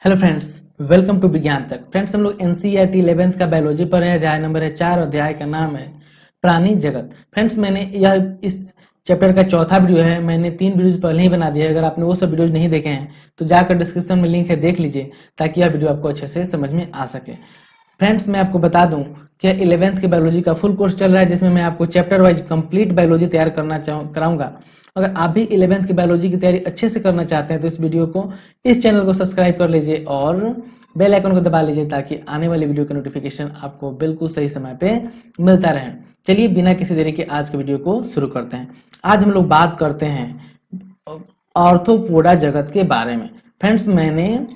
Hello friends, welcome to विज्ञान तक। Friends, हम लोग एनसीईआरटी 11th का बायोलॉजी पर है। अध्याय नंबर है 4। अध्याय का नाम है प्राणी जगत। फ्रेंड्स, मैंने यह इस चैप्टर का चौथा वीडियो है। मैंने 3 वीडियोज पहले ही बना दिया है। अगर आपने वो सब वीडियोज नहीं देखे हैं तो जाकर डिस्क्रिप्शन में लिंक है, देख लीजिए, ताकि यह वीडियो आपको अच्छे से समझ में आ सके। फ्रेंड्स, मैं आपको बता दूं कि 11th के बायोलॉजी का फुल कोर्स चल रहा है, जिसमें मैं आपको चैप्टर वाइज कंप्लीट बायोलॉजी तैयार कराऊंगा। अगर आप भी 11th की बायोलॉजी की तैयारी अच्छे से करना चाहते हैं तो इस वीडियो को, इस चैनल को सब्सक्राइब कर लीजिए और बेल आइकन को दबा लीजिए, ताकि आने वाली वीडियो का नोटिफिकेशन आपको बिल्कुल सही समय पे मिलता रहे। चलिए बिना किसी देरी के आज के वीडियो को शुरू करते हैं। आज हम लोग बात करते हैं ऑर्थोपोडा जगत के बारे में। फ्रेंड्स, मैंने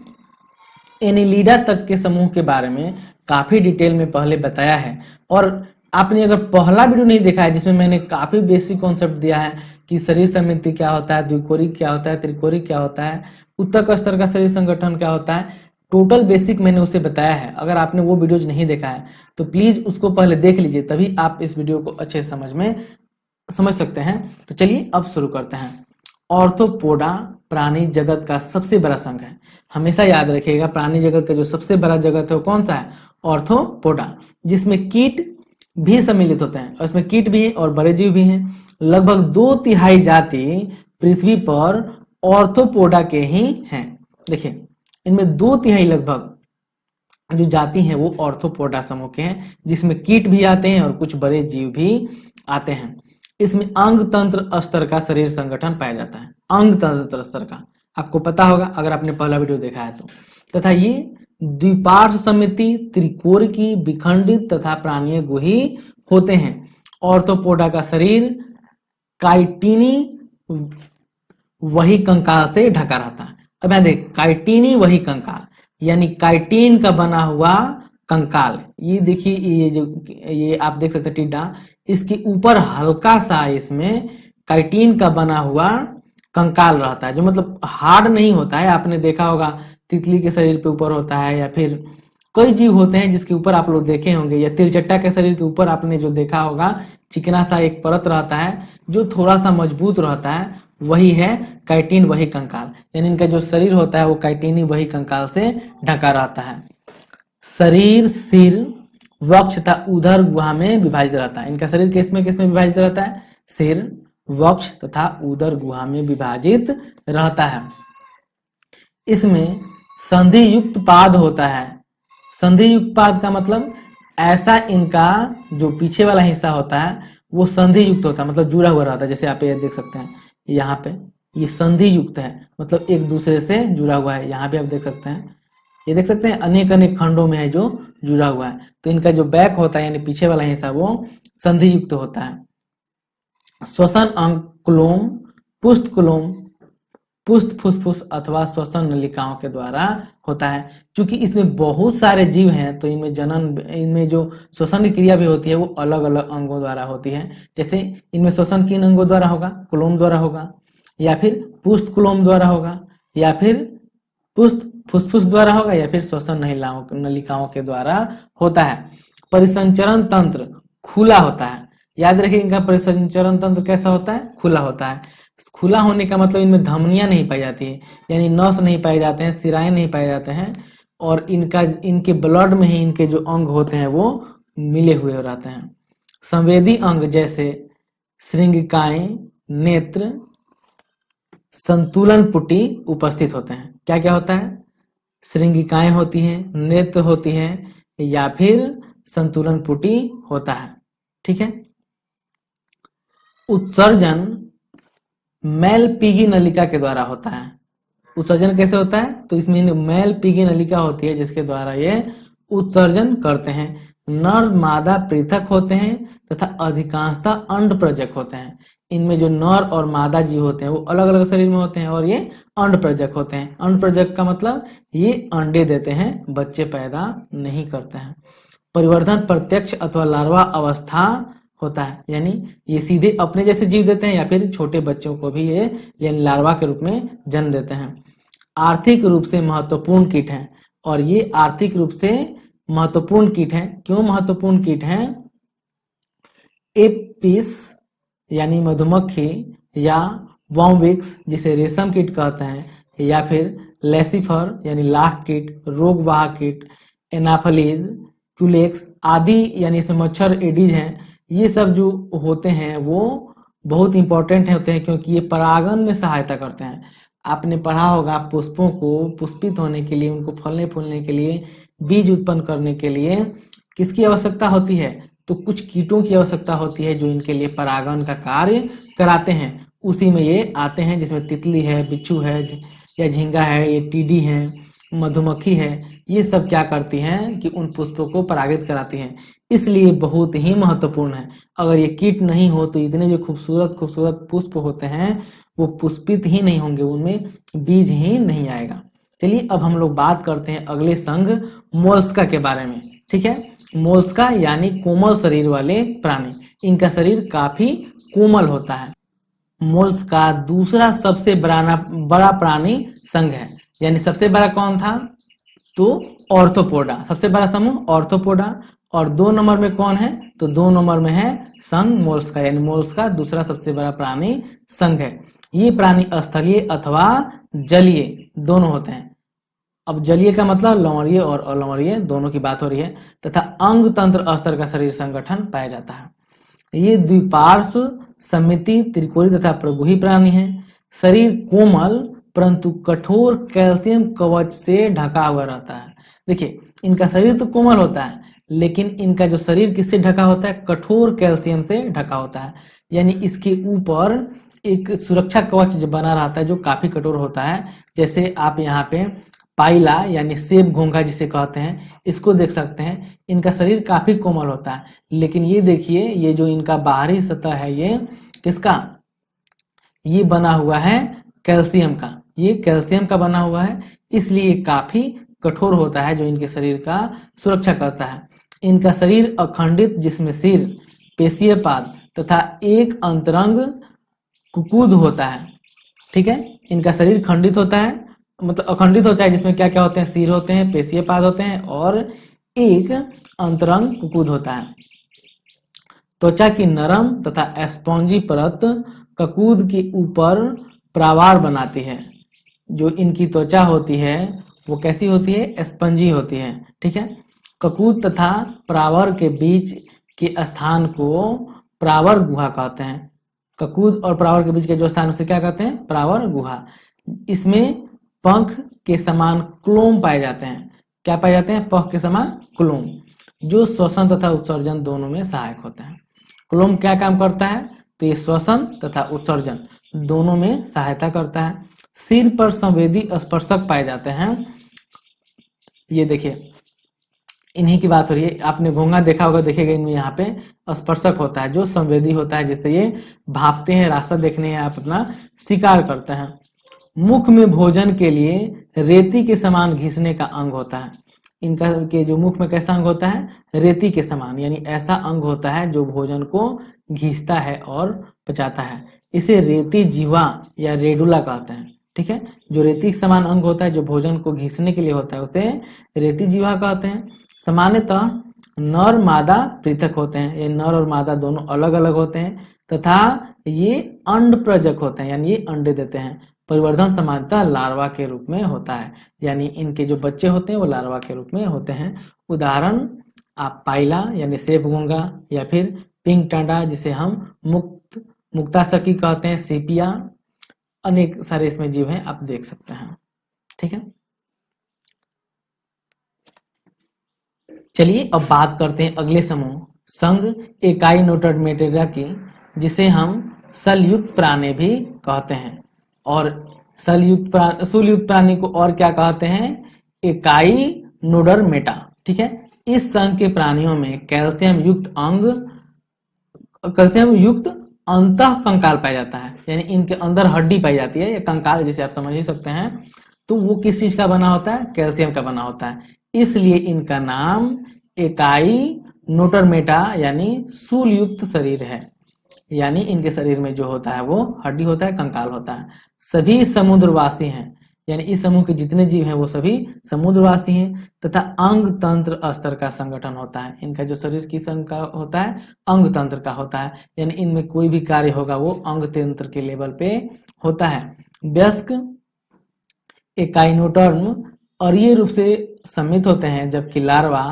एनिलिडा तक के समूह के बारे में काफी डिटेल में पहले बताया है, और आपने अगर पहला वीडियो नहीं देखा है जिसमें मैंने काफी बेसिक कॉन्सेप्ट दिया है कि शरीर समिति क्या होता है, द्विकोरिक क्या होता है, त्रिकोरिक क्या होता है, उत्तक स्तर का शरीर संगठन क्या होता है, टोटल बेसिक मैंने उसे बताया है। अगर आपने वो वीडियोज नहीं देखा है तो प्लीज उसको पहले देख लीजिए, तभी आप इस वीडियो को अच्छे समझ सकते हैं। तो चलिए अब शुरू करते हैं। ऑर्थोपोडा प्राणी जगत का सबसे बड़ा संघ है। हमेशा याद रखिएगा, प्राणी जगत का जो सबसे बड़ा जगत है वो कौन सा है? ऑर्थोपोडा, जिसमें कीट भी सम्मिलित होते हैं। और इसमें कीट भी है और बड़े जीव भी हैं। लगभग 2/3 जाति पृथ्वी पर ऑर्थोपोडा के ही हैं। देखिए, इनमें 2/3 लगभग जो जाति हैं वो ऑर्थोपोडा समूह के हैं, जिसमें कीट भी आते हैं और कुछ बड़े जीव भी आते हैं। इसमें अंग तंत्र स्तर का शरीर संगठन पाया जाता है। अंग तंत्र स्तर का आपको पता होगा अगर आपने पहला वीडियो देखा है तो। तथा ये द्विपार्श्व समिति, त्रिकोरिकी, विखंडित तथा प्राणीय गुही होते हैं। ऑर्थोपोडा का शरीर काइटिनी वही कंकाल से ढका रहता है। अब यहां देख, काइटिनी वही कंकाल, यानी काइटिन का बना हुआ कंकाल। ये देखिए, ये आप देख सकते हैं टिड्डा, इसके ऊपर हल्का सा इसमें काइटिन का बना हुआ कंकाल रहता है, जो मतलब हार्ड नहीं होता है। आपने देखा होगा तितली के शरीर पे ऊपर होता है, या फिर कई जीव होते हैं जिसके ऊपर आप लोग देखे होंगे, या तिलचट्टा के शरीर के ऊपर आपने जो देखा होगा चिकना सा एक परत रहता है जो थोड़ा सा मजबूत रहता है, वही है काइटिन वही कंकाल। यानी इनका जो शरीर होता है वो काइटिनी वही कंकाल से ढका रहता है। शरीर सिर, वक्ष तथा उदर गुहा में विभाजित रहता है। इनका शरीर किसमें विभाजित रहता है? सिर, वक्ष तथा उदर गुहा में विभाजित रहता है। इसमें संधि युक्त पाद होता है। संधि युक्त पाद का मतलब ऐसा इनका जो पीछे वाला हिस्सा होता है वो संधि युक्त होता है, मतलब जुड़ा हुआ रहता है। जैसे आप ये देख सकते हैं, यहाँ पे ये संधि युक्त है, मतलब एक दूसरे से जुड़ा हुआ है। यहाँ पे आप देख सकते हैं, ये देख सकते हैं अनेक अनेक खंडों में है जो जुड़ा हुआ है। तो इनका जो बैक होता है यानी पीछे वाला हिस्सा वो संधि युक्त होता है। श्वसन अंग कुलोम, पुष्ट कुलोम, पुष्ट फुसफुस अथवा श्वसन नलिकाओं के द्वारा होता है। क्योंकि इसमें बहुत सारे जीव हैं तो इनमें जो श्वसन की क्रिया भी होती है वो अलग अलग अंगों द्वारा होती है। जैसे इनमें श्वसन किन अंगों द्वारा होगा? कुलोम द्वारा होगा, या फिर पुष्ट कुलोम द्वारा होगा, या फिर पुष्ट फुसफुस द्वारा होगा, या फिर श्वसन नलिकाओं के द्वारा होता है। परिसंचरण तंत्र खुला होता है। याद रखिए, इनका परिसंचरण तंत्र कैसा होता है? खुला होता है। खुला होने का मतलब इनमें धमनियां नहीं पाई जाती है, यानी नस नहीं पाए जाते हैं, सिराएं नहीं पाए जाते हैं, और इनके ब्लड में ही इनके जो अंग होते हैं वो मिले हुए रहते हैं। संवेदी अंग जैसे श्रृंगिकाएं, नेत्र, संतुलन पुटी उपस्थित होते हैं। क्या क्या होता है? श्रृंगिकाएं होती हैं, नेत्र होती हैं, या फिर संतुलन पुटी होता है। ठीक है। उत्सर्जन मेलपीगी नलिका के द्वारा होता है। उत्सर्जन कैसे होता है? तो इसमें मेलपीगी नलिका होती है जिसके द्वारा ये उत्सर्जन करते हैं। नर मादा पृथक होते हैं तथा अधिकांशतः अंड प्रजक होते हैं। इनमें जो नर और मादा जीव होते हैं वो अलग अलग शरीर में होते हैं, और ये अंड प्रजक होते हैं। अंड प्रजक का मतलब ये अंडे देते हैं, बच्चे पैदा नहीं करते हैं। परिवर्धन प्रत्यक्ष अथवा लार्वा अवस्था होता है, यानी ये सीधे अपने जैसे जीव देते हैं, या फिर छोटे बच्चों को भी ये यानी लार्वा के रूप में जन्म देते हैं। आर्थिक रूप से महत्वपूर्ण कीट हैं, और ये आर्थिक रूप से महत्वपूर्ण कीट हैं। क्यों महत्वपूर्ण कीट हैं? एपिस यानी मधुमक्खी, या वॉम्बिक्स जिसे रेशम कीट कहते हैं, या फिर लेसिफर यानी लाख कीट, रोगवाहक कीट, एनाफलीज, क्यूलेक्स आदि, यानी इसमें मच्छर, एडीज हैं, ये सब जो होते हैं वो बहुत इंपॉर्टेंट होते हैं क्योंकि ये परागण में सहायता करते हैं। आपने पढ़ा होगा पुष्पों को पुष्पित होने के लिए, उनको फलने फूलने के लिए, बीज उत्पन्न करने के लिए किसकी आवश्यकता होती है? तो कुछ कीटों की आवश्यकता होती है जो इनके लिए परागण का कार्य कराते हैं। उसी में ये आते हैं, जिसमें तितली है, बिच्छू है या झींगा है, ये टीडी है, मधुमक्खी है, ये सब क्या करती हैं कि उन पुष्पों को परागित कराती हैं। इसलिए बहुत ही महत्वपूर्ण है। अगर ये कीट नहीं हो तो इतने जो खूबसूरत खूबसूरत पुष्प होते हैं वो पुष्पित ही नहीं होंगे, उनमें बीज ही नहीं आएगा। चलिए अब हम लोग बात करते हैं अगले संघ मोलस्का के बारे में। ठीक है, मोलस्का यानी कोमल शरीर वाले प्राणी, इनका शरीर काफी कोमल होता है। मोलस्का दूसरा सबसे बड़ा प्राणी संघ है। यानी सबसे बड़ा कौन था? तो ऑर्थोपोडा, सबसे बड़ा समूह ऑर्थोपोडा। और 2 नंबर में कौन है? तो 2 नंबर में है संघ मोलस्का, यानी मोलस्का दूसरा सबसे बड़ा प्राणी संघ है। ये प्राणी स्थलीय अथवा जलीय दोनों होते हैं। अब जलीय का मतलब लवणीय और अलवणीय दोनों की बात हो रही है, तथा अंग तंत्र स्तर का शरीर संगठन पाया जाता है। ये द्विपार्श्व सममिति त्रिकोणीय तथा प्रगुही प्राणी है। शरीर कोमल परंतु कठोर कैल्शियम कवच से ढका हुआ रहता है। देखिए, इनका शरीर तो कोमल होता है लेकिन इनका जो शरीर किससे ढका होता है? कठोर कैल्शियम से ढका होता है। यानी इसके ऊपर एक सुरक्षा कवच जो बना रहता है जो काफी कठोर होता है। जैसे आप यहाँ पे पाइला यानी सेब घोंघा जिसे कहते हैं, इसको देख सकते हैं। इनका शरीर काफी कोमल होता है, लेकिन ये देखिए, ये जो इनका बाहरी सतह है ये किसका? ये बना हुआ है कैल्शियम का, ये कैल्शियम का बना हुआ है, इसलिए काफी कठोर होता है जो इनके शरीर का सुरक्षा करता है। इनका शरीर अखंडित, जिसमें सिर, पेशीय पाद तथा एक अंतरंग कुकुद होता है। ठीक है, इनका शरीर खंडित होता है, मतलब अखंडित होता है, जिसमें क्या क्या होते हैं? सिर होते हैं, पेशीय पाद होते हैं और एक अंतरंग कुकुद होता है। त्वचा की नरम तथा स्पॉन्जी परत ककूद के ऊपर प्रावार बनाती है। जो इनकी त्वचा होती है वो कैसी होती है? स्पंजी होती है। ठीक है, ककूद तथा प्रावर के बीच के स्थान को प्रावर गुहा कहते हैं। ककूद और प्रावर के बीच के जो स्थान उसे क्या कहते हैं? प्रावर गुहा। इसमें पंख के समान क्लोम पाए जाते हैं। क्या पाए जाते हैं? पंख के समान क्लोम, जो श्वसन तथा उत्सर्जन दोनों में सहायक होते हैं। क्लोम क्या काम करता है? तो ये श्वसन तथा उत्सर्जन दोनों में सहायता करता है। सिर पर संवेदी स्पर्शक पाए जाते हैं। ये देखिए, इन्हीं की बात हो रही है। आपने घोंघा देखा होगा, देखेगा इनमें यहाँ पे स्पर्शक होता है जो संवेदी होता है, जिससे ये भापते हैं, रास्ता देखने आप अपना शिकार करते हैं। मुख में भोजन के लिए रेती के समान घिसने का अंग होता है। इनका के जो मुख में कैसा अंग होता है? रेती के समान, यानी ऐसा अंग होता है जो भोजन को घिसता है और पचाता है। इसे रेती जीवा या रेडुला कहते हैं। ठीक है, जो रेती के समान अंग होता है जो भोजन को घिसने के लिए होता है उसे रेती जीवा कहते हैं। सामान्यतः नर मादा पृथक होते हैं, ये नर और मादा दोनों अलग अलग होते हैं, तथा ये अंड प्रजक होते हैं, यानी ये अंडे देते हैं। परिवर्धन सामान्यतः लार्वा के रूप में होता है, यानी इनके जो बच्चे होते हैं वो लार्वा के रूप में होते हैं। उदाहरण आप पाइला यानी सेब घोंघा, या फिर पिंक टांडा जिसे हम मुक्तासकी कहते हैं, सीपिया, अनेक सारे इसमें जीव हैं, आप देख सकते हैं। ठीक है, चलिए अब बात करते हैं अगले समूह संघ एकाइनोटोडर्मेटेरा की, जिसे हम सलयुक्त प्राणी भी कहते हैं। और शूलयुक्त प्राणी को और क्या कहते हैं? एकाइनोडर्मेटा। ठीक है, इस संघ के प्राणियों में कैल्शियम युक्त अंतः कंकाल पाया जाता है, यानी इनके अंदर हड्डी पाई जाती है, या कंकाल जिसे आप समझ ही सकते हैं। तो वो किस चीज का बना होता है? कैल्शियम का बना होता है, इसलिए इनका नाम एकाइनोटोडर्मेटा यानी शूलयुक्त शरीर है। यानी इनके शरीर में जो होता है वो हड्डी होता है, कंकाल होता है। सभी समुद्रवासी हैं, यानी इस समूह के जितने जीव हैं वो सभी समुद्रवासी हैं, तथा अंग तंत्र स्तर का संगठन होता है। इनका जो शरीर की संग का होता है अंग तंत्र का होता है, यानी इनमें कोई भी कार्य होगा वो अंग तंत्र के लेवल पे होता है। वयस्क एकाइनोटर्म अरीय रूप से समित होते हैं, जबकि लार्वा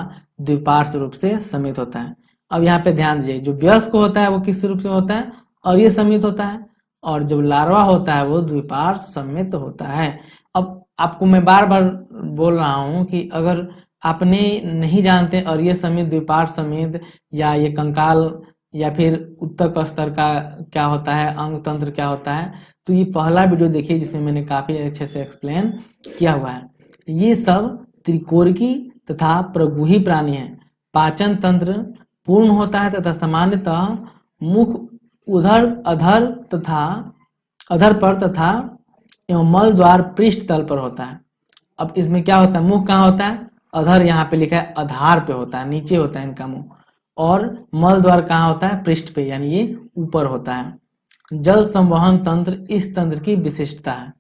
द्विपार्श्व रूप से समित होता है। अब यहाँ पे ध्यान दीजिए, जो वयस्क होता है वो किस रूप से होता है, अरीय समित होता है, और जब लार्वा होता है वो द्विपार्श्व समित होता है। अब आपको मैं बार बार बोल रहा हूँ कि अगर आपने नहीं जानते अरीय समित, द्विपार्श्व समित, या ये कंकाल या फिर उत्तक स्तर का क्या होता है, अंग तंत्र क्या होता है, तो ये पहला वीडियो देखिए जिसमें मैंने काफी अच्छे से एक्सप्लेन किया हुआ है। ये सब त्रिकोणिकी तथा प्रगुही प्राणी है। पाचन तंत्र पूर्ण होता है तथा सामान्यतः मुख अधर पर तथा एवं मल द्वार पृष्ठ तल पर होता है। अब इसमें क्या होता है, मुख कहाँ होता है, अधर यहाँ पे लिखा है, आधार पे होता है, नीचे होता है इनका मुंह, और मल द्वार कहाँ होता है, पृष्ठ पे, यानी ये ऊपर होता है। जल संवहन तंत्र इस तंत्र की विशिष्टता है।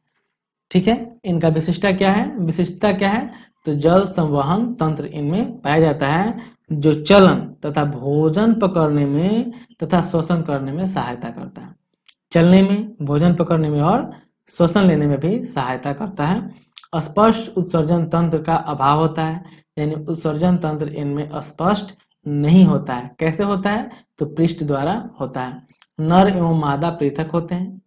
ठीक है, इनका विशिष्टता क्या है, तो जल संवहन तंत्र इनमें पाया जाता है, जो चलन तथा भोजन पकड़ने में तथा श्वसन करने में सहायता करता है। चलने में, भोजन पकड़ने में और श्वसन लेने में भी सहायता करता है। स्पष्ट उत्सर्जन तंत्र का अभाव होता है, यानी उत्सर्जन तंत्र इनमें स्पष्ट नहीं होता है। कैसे होता है, तो पृष्ठ द्वारा होता है। नर एवं मादा पृथक होते हैं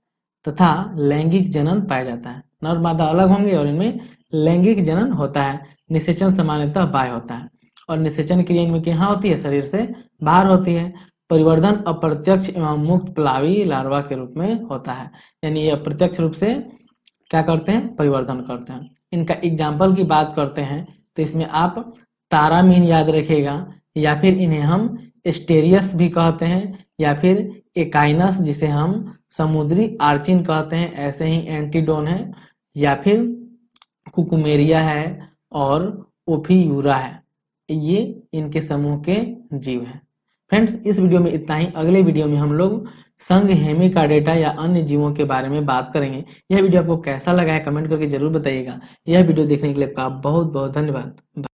तथा लैंगिक जनन पाया जाता है। नर मादा अलग होंगे और इनमें लैंगिक जनन होता है। निषेचन सामान्यतः बाह्य होता है, और निषेचन क्रिया इनमें कहाँ होती है, शरीर से बाहर होती है। परिवर्धन अप्रत्यक्ष एवं मुक्त प्लावी लार्वा के रूप में होता है, यानी ये अप्रत्यक्ष रूप से क्या करते हैं, परिवर्धन करते हैं। इनका एग्जाम्पल की बात करते हैं तो इसमें आप तारामीन याद रखिएगा, या फिर इन्हें हम एस्टेरियस भी कहते हैं, या फिर एकाइनस जिसे हम समुद्री आर्चिन कहते हैं, ऐसे ही एंटीडोन है, या फिर कुकुमेरिया है और ओफियूरा है। ये इनके समूह के जीव हैं। फ्रेंड्स, इस वीडियो में इतना ही। अगले वीडियो में हम लोग संघ हेमिकार्डेटा या अन्य जीवों के बारे में बात करेंगे। यह वीडियो आपको कैसा लगा है कमेंट करके जरूर बताइएगा। यह वीडियो देखने के लिए आपका बहुत बहुत धन्यवाद।